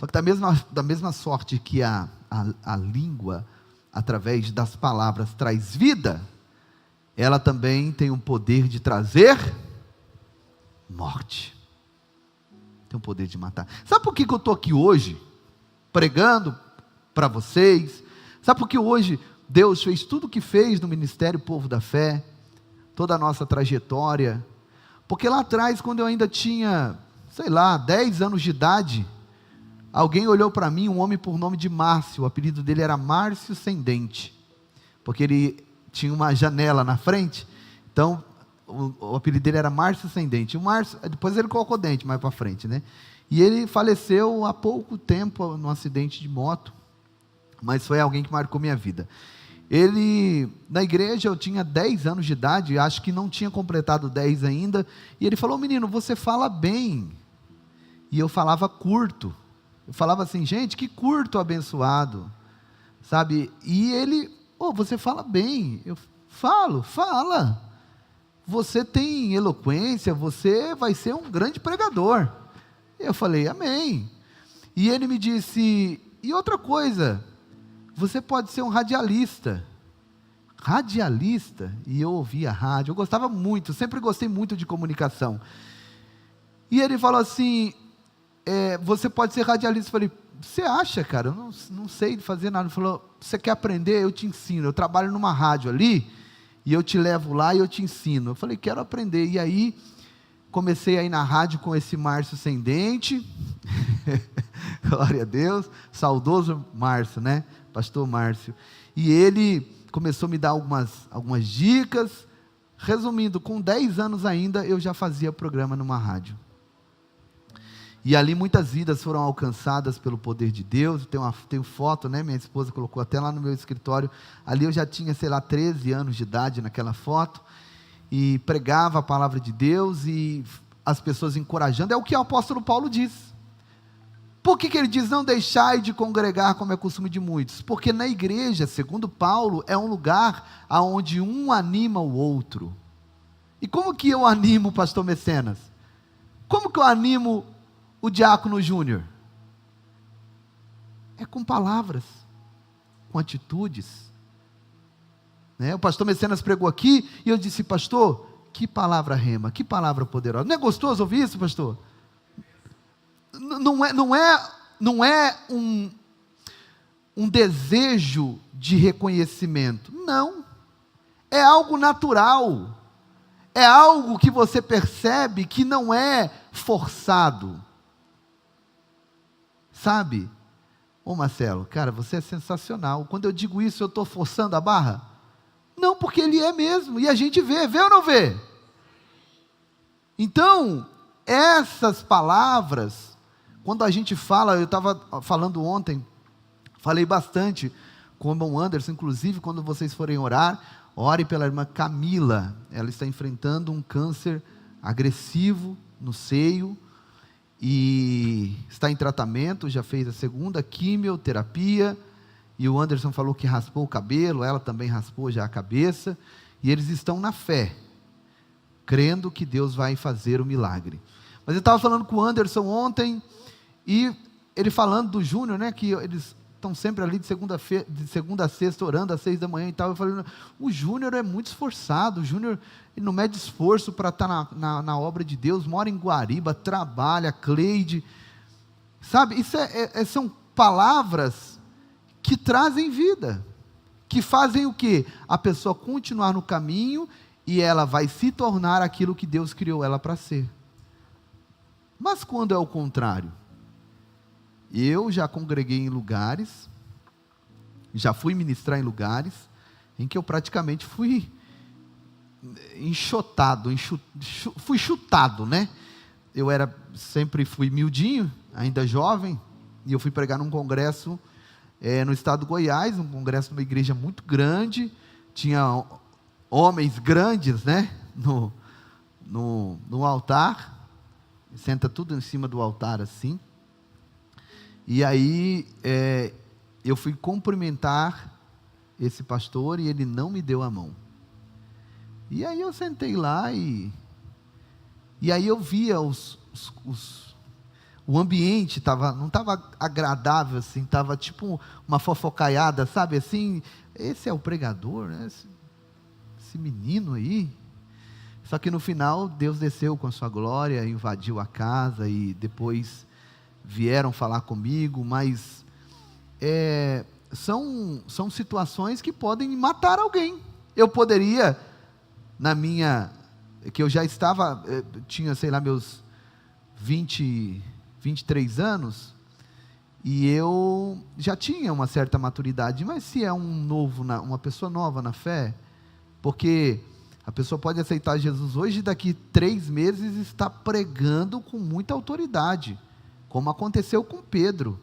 Só que da mesma sorte que a língua, através das palavras, traz vida, ela também tem o poder de trazer morte. Tem o poder de matar. Sabe por que eu estou aqui hoje, pregando para vocês? Sabe por que hoje Deus fez tudo o que fez no Ministério Povo da Fé, toda a nossa trajetória? Porque lá atrás, quando eu ainda tinha, 10 anos de idade, alguém olhou para mim, um homem por nome de Márcio, o apelido dele era Márcio Sem Dente, porque ele tinha uma janela na frente, então o apelido dele era Márcio Sem Dente. O Márcio, depois ele colocou dente mais para frente, né? E ele faleceu há pouco tempo num acidente de moto, mas foi alguém que marcou minha vida. Ele, na igreja, eu tinha 10 anos de idade, acho que não tinha completado 10 ainda, e ele falou: menino, você fala bem. E eu falava curto, eu falava assim: gente, que curto abençoado, sabe? E ele: você fala bem. Eu fala, você tem eloquência, você vai ser um grande pregador. Eu falei: amém. E ele me disse: e outra coisa, você pode ser um radialista. Radialista? E eu ouvia rádio, eu gostava muito, sempre gostei muito de comunicação. E ele falou assim: você pode ser radialista. Eu falei: você acha, cara? Eu não sei fazer nada. Ele falou: você quer aprender? Eu te ensino. Eu trabalho numa rádio ali, e eu te levo lá e eu te ensino. Eu falei: quero aprender. E aí, comecei a ir na rádio com esse Márcio Sem Dente, glória a Deus, saudoso Márcio, né? Pastor Márcio. E ele começou a me dar algumas dicas. Resumindo, com 10 anos ainda, eu já fazia programa numa rádio. E ali muitas vidas foram alcançadas pelo poder de Deus. Tenho foto, né? Minha esposa colocou até lá no meu escritório. Ali eu já tinha, 13 anos de idade naquela foto. E pregava a palavra de Deus e as pessoas encorajando. É o que o apóstolo Paulo diz. Por que ele diz: não deixai de congregar como é costume de muitos? Porque na igreja, segundo Paulo, é um lugar onde um anima o outro. E como que eu animo o pastor Mecenas? Como que eu animo o diácono Júnior? É com palavras, com atitudes. O pastor Mecenas pregou aqui, e eu disse: pastor, que palavra rema, que palavra poderosa. Não é gostoso ouvir isso, pastor? Não é um desejo de reconhecimento, não, é algo natural, é algo que você percebe que não é forçado, sabe? Marcelo, cara, você é sensacional. Quando eu digo isso, eu estou forçando a barra? Não, porque ele é mesmo, e a gente vê ou não vê? Então, essas palavras, quando a gente fala, eu estava falando ontem, falei bastante com o irmão Anderson, inclusive quando vocês forem orar, ore pela irmã Camila. Ela está enfrentando um câncer agressivo no seio, e está em tratamento, já fez a segunda quimioterapia, e o Anderson falou que raspou o cabelo, ela também raspou já a cabeça, e eles estão na fé, crendo que Deus vai fazer o milagre. Mas eu estava falando com o Anderson ontem, e ele falando do Júnior, né, que eles estão sempre ali de segunda a sexta, orando às 6 da manhã e tal. Eu falei: o Júnior é muito esforçado, o Júnior, ele não mede esforço para estar na obra de Deus, mora em Guariba, trabalha, Cleide, sabe? Isso são palavras que trazem vida, que fazem o quê? A pessoa continuar no caminho, e ela vai se tornar aquilo que Deus criou ela para ser. Mas quando é o contrário? Eu já congreguei em lugares, já fui ministrar em lugares, em que eu praticamente fui enxotado, fui chutado, né? Eu sempre fui miudinho, ainda jovem, e eu fui pregar num congresso no estado do Goiás, um congresso de uma igreja muito grande, tinha homens grandes, né? No altar, senta tudo em cima do altar assim. E aí, eu fui cumprimentar esse pastor, e ele não me deu a mão. E aí eu sentei lá, e aí eu via O ambiente não estava agradável, assim, estava tipo uma fofocaiada, sabe, assim, esse é o pregador, né? Esse menino aí. Só que no final, Deus desceu com a sua glória, invadiu a casa, e depois vieram falar comigo, mas são situações que podem matar alguém. Eu poderia, que eu já estava, tinha, sei lá, meus 23 anos, e eu já tinha uma certa maturidade, mas se é uma pessoa nova na fé, porque a pessoa pode aceitar Jesus hoje e daqui 3 meses está pregando com muita autoridade, como aconteceu com Pedro.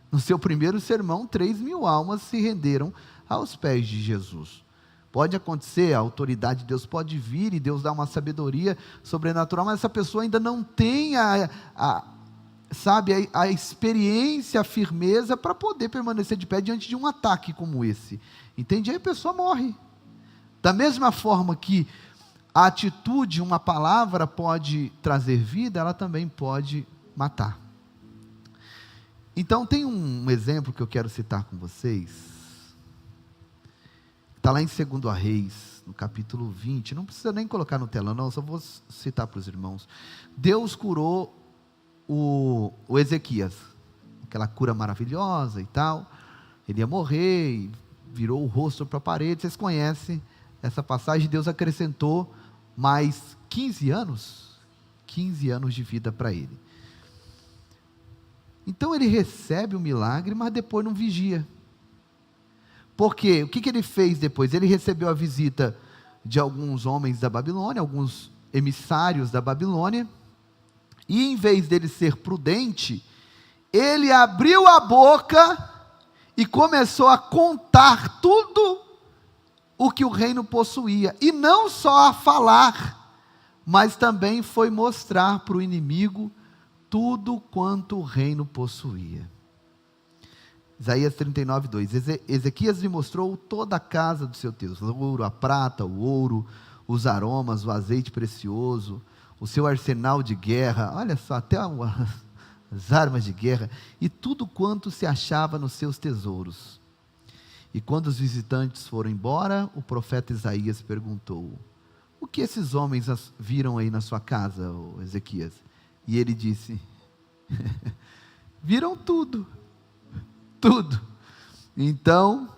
No seu primeiro sermão, 3.000 almas se renderam aos pés de Jesus. Pode acontecer, a autoridade de Deus pode vir e Deus dá uma sabedoria sobrenatural, mas essa pessoa ainda não tem a experiência, a firmeza para poder permanecer de pé diante de um ataque como esse. Entende? Aí a pessoa morre. Da mesma forma que a atitude, uma palavra pode trazer vida, ela também pode matar. Então tem um exemplo que eu quero citar com vocês. Está lá em 2 Reis, no capítulo 20. Não precisa nem colocar no telão, não, só vou citar para os irmãos. Deus curou o Ezequias, aquela cura maravilhosa e tal. Ele ia morrer e virou o rosto para a parede. Vocês conhecem essa passagem. Deus acrescentou mais 15 anos de vida para ele. Então ele recebe o milagre, mas depois não vigia. Por quê? O que ele fez depois? Ele recebeu a visita de alguns homens da Babilônia, alguns emissários da Babilônia, e em vez dele ser prudente, ele abriu a boca e começou a contar tudo o que o reino possuía, e não só a falar, mas também foi mostrar para o inimigo tudo quanto o reino possuía. Isaías 39, 2. Ezequias lhe mostrou toda a casa do seu tesouro, a prata, o ouro, os aromas, o azeite precioso, o seu arsenal de guerra, olha só, até as armas de guerra, e tudo quanto se achava nos seus tesouros. E quando os visitantes foram embora, o profeta Isaías perguntou: o que esses homens viram aí na sua casa, Ezequias? E ele disse: viram tudo. Então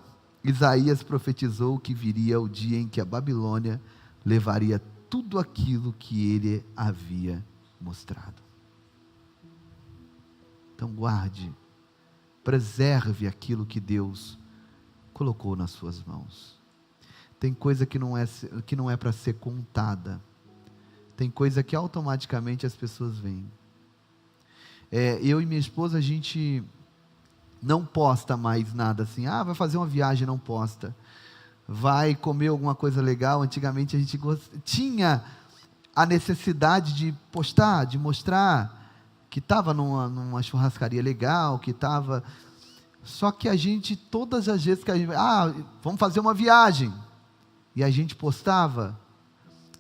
Isaías profetizou que viria o dia em que a Babilônia levaria tudo aquilo que ele havia mostrado. Então guarde, preserve aquilo que Deus colocou nas suas mãos. Tem coisa que não é para ser contada. Tem coisa que automaticamente as pessoas veem. Eu e minha esposa, a gente não posta mais nada assim. Vai fazer uma viagem, não posta. Vai comer alguma coisa legal. Antigamente a gente tinha a necessidade de postar, de mostrar que estava numa churrascaria legal, que estava... Só que a gente, todas as vezes que a gente... vamos fazer uma viagem. E a gente postava,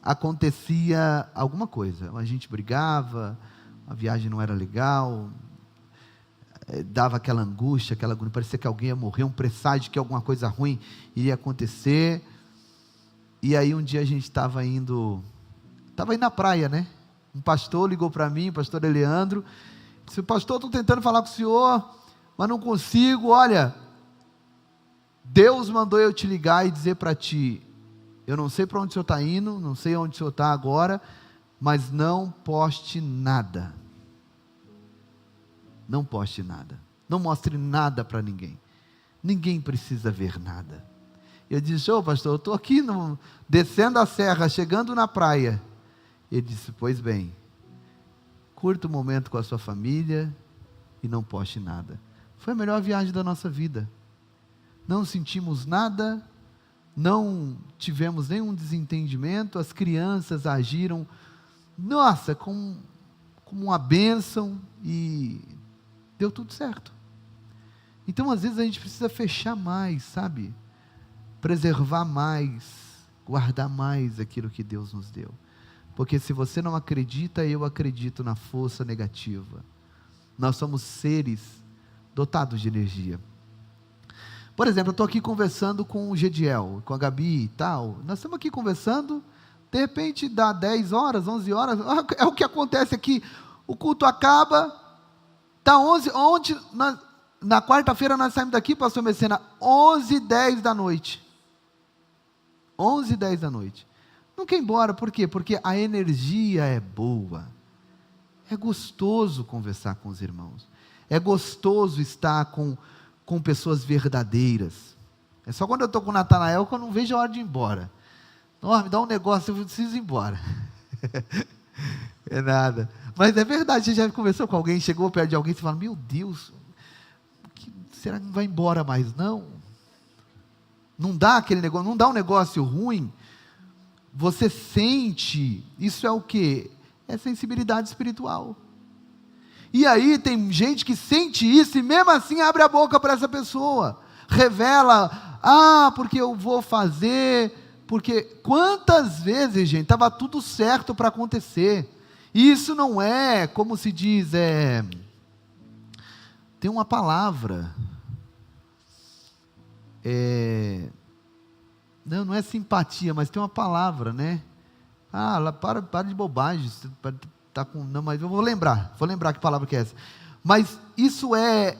acontecia alguma coisa. A gente brigava, a viagem não era legal, dava aquela angústia, aquela agonia, parecia que alguém ia morrer, um presságio que alguma coisa ruim iria acontecer. E aí um dia a gente estava indo na praia, né? Um pastor ligou para mim, o pastor Eleandro, disse: pastor, estou tentando falar com o senhor, mas não consigo. Olha, Deus mandou eu te ligar e dizer para ti, eu não sei para onde o senhor está indo, não sei onde o senhor está agora, mas não poste nada. Não poste nada. Não mostre nada para ninguém. Ninguém precisa ver nada. Eu disse: pastor, eu estou aqui descendo a serra, chegando na praia. Ele disse: pois bem, curta o momento com a sua família e não poste nada. Foi a melhor viagem da nossa vida. Não sentimos nada, não tivemos nenhum desentendimento, as crianças agiram, como uma bênção, e deu tudo certo. Então às vezes a gente precisa fechar mais, sabe? Preservar mais, guardar mais aquilo que Deus nos deu. Porque se você não acredita, eu acredito na força negativa. Nós somos seres dotados de energia. Por exemplo, eu estou aqui conversando com o Gediel, com a Gabi e tal. Nós estamos aqui conversando, de repente dá 10 horas, 11 horas, é o que acontece aqui. O culto acaba, está 11, ontem, na quarta-feira nós saímos daqui, pastor Messena, 11h10 da noite. 11h10 da noite. Não quer ir embora, por quê? Porque a energia é boa. É gostoso conversar com os irmãos. É gostoso estar com pessoas verdadeiras. É só quando eu estou com o Natanael que eu não vejo a hora de ir embora. Oh, me dá um negócio, eu preciso ir embora. É nada. Mas é verdade, você já conversou com alguém, chegou perto de alguém e fala, meu Deus, será que não vai embora mais não? Não dá aquele negócio, não dá um negócio ruim. Você sente, isso é o quê? É sensibilidade espiritual. E aí tem gente que sente isso e mesmo assim abre a boca para essa pessoa. Revela, porque eu vou fazer, porque quantas vezes, gente, estava tudo certo para acontecer. E isso não é, como se diz, tem uma palavra, não é simpatia, mas tem uma palavra, né? Para de bobagem, tá com, não, mas eu vou lembrar que palavra que é essa. Mas isso é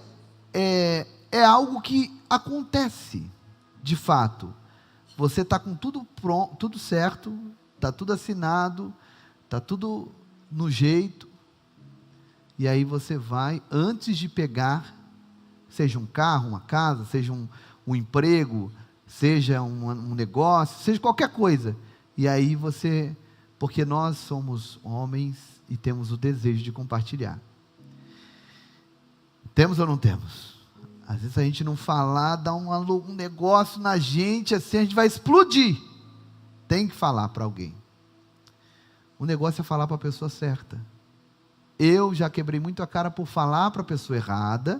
algo que acontece, de fato. Você está com tudo pronto, tudo certo, está tudo assinado, está tudo no jeito, e aí você vai, antes de pegar, seja um carro, uma casa, seja um emprego, seja um negócio, seja qualquer coisa, e aí você, porque nós somos homens e temos o desejo de compartilhar. Temos ou não temos? Às vezes a gente não falar, dá um negócio na gente, assim a gente vai explodir. Tem que falar para alguém. O negócio é falar para a pessoa certa. Eu já quebrei muito a cara por falar para a pessoa errada,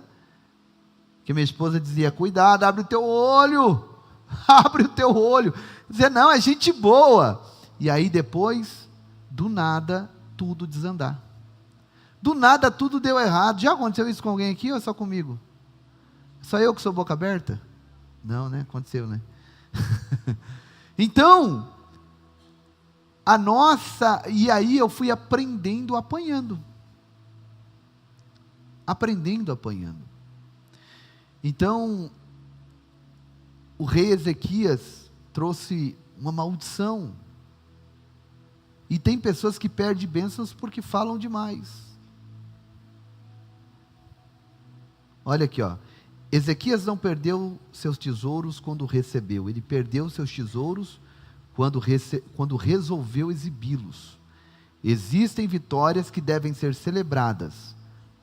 que minha esposa dizia, cuidado, abre o teu olho, abre o teu olho. Dizia, não, é gente boa. E aí depois, do nada, tudo desandar. Do nada tudo deu errado. Já aconteceu isso com alguém aqui ou é só comigo? Só eu que sou boca aberta? Não, né? Aconteceu, né? Então, e aí eu fui aprendendo apanhando. Então, o rei Ezequias trouxe uma maldição. E tem pessoas que perdem bênçãos porque falam demais. Olha aqui, Ezequias não perdeu seus tesouros quando recebeu, ele perdeu seus tesouros quando resolveu exibi-los. Existem vitórias que devem ser celebradas,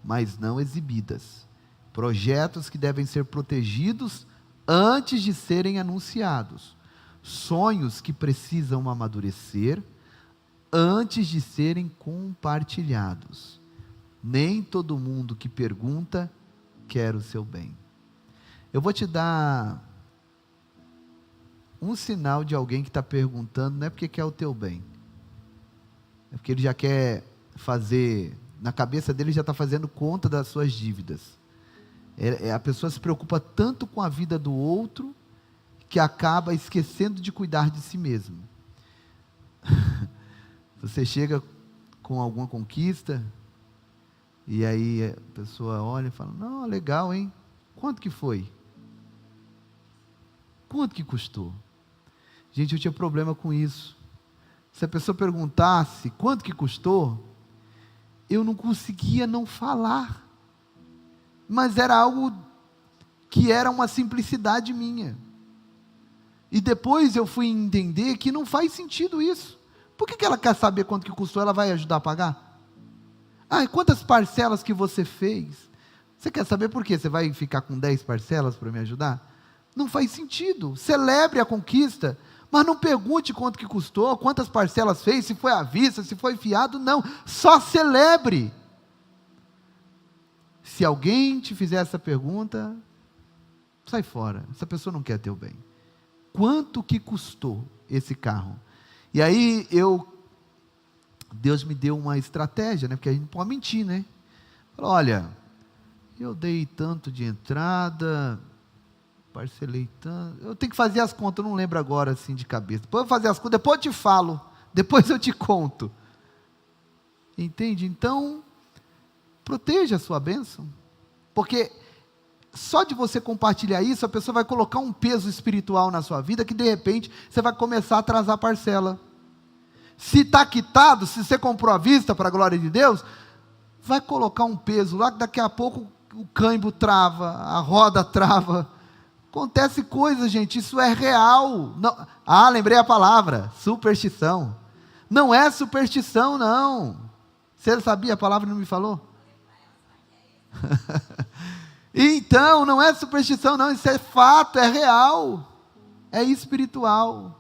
mas não exibidas. Projetos que devem ser protegidos antes de serem anunciados. Sonhos que precisam amadurecer antes de serem compartilhados. Nem todo mundo que pergunta quer o seu bem. Eu vou te dar um sinal de alguém que está perguntando, não é porque quer o teu bem, é porque ele já quer fazer, na cabeça dele já está fazendo conta das suas dívidas. A pessoa se preocupa tanto com a vida do outro, que acaba esquecendo de cuidar de si mesmo. Você chega com alguma conquista, e aí a pessoa olha e fala, não, legal, hein? Quanto que foi? Quanto que custou? Gente, eu tinha problema com isso. Se a pessoa perguntasse quanto que custou, eu não conseguia não falar. Mas era algo que era uma simplicidade minha. E depois eu fui entender que não faz sentido isso. Por que ela quer saber quanto que custou? Ela vai ajudar a pagar? E quantas parcelas que você fez? Você quer saber por quê? Você vai ficar com 10 parcelas para me ajudar? Não faz sentido. Celebre a conquista, mas não pergunte quanto que custou, quantas parcelas fez, se foi à vista, se foi fiado, não. Só celebre. Se alguém te fizer essa pergunta, sai fora. Essa pessoa não quer teu bem. Quanto que custou esse carro? E aí Deus me deu uma estratégia, né? Porque a gente não pode mentir, né? Falou, olha, Eu dei tanto de entrada, parcelei tanto. Eu tenho que fazer as contas, eu não lembro agora assim de cabeça. Depois eu vou fazer as contas, depois eu te falo, depois eu te conto. Entende? Então, proteja a sua bênção. Porque só de você compartilhar isso, a pessoa vai colocar um peso espiritual na sua vida, que de repente você vai começar a atrasar a parcela. Se está quitado, se você comprou à vista para a glória de Deus, vai colocar um peso lá, que daqui a pouco o câmbio trava, a roda trava. Acontece coisa, gente, isso é real. Não, lembrei a palavra, superstição. Não é superstição, não. Você sabia a palavra e não me falou? Então, não é superstição não, isso é fato, é real, é espiritual.